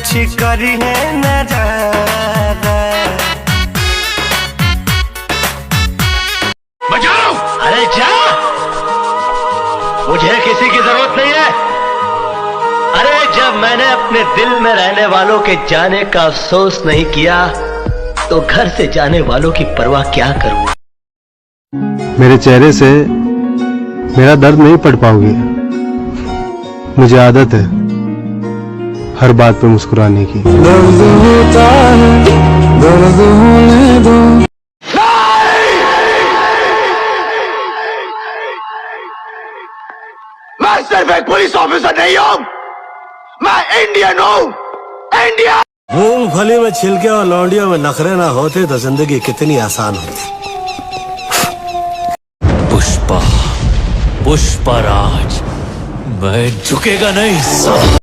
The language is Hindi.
कुछ करी है नजारा। बचाओ! अरे जा, मुझे किसी की जरूरत नहीं है। अरे जब मैंने अपने दिल में रहने वालों के जाने का अफसोस नहीं किया तो घर से जाने वालों की परवाह क्या करूं। मेरे चेहरे से मेरा दर्द नहीं पढ़ पाओगे। मुझे आदत है हर बात पे मुस्कुराने की। दर्द होता है, दर्द होने दो। मैं सिर्फ एक पुलिस ऑफिसर नहीं हूं, मैं इंडियन हूं। इंडिया। मूंगफली में छिलके और लौंडियों में नखरे ना होते तो जिंदगी कितनी आसान होती। पुष्पा, पुष्पराज, मैं झुकेगा नहीं।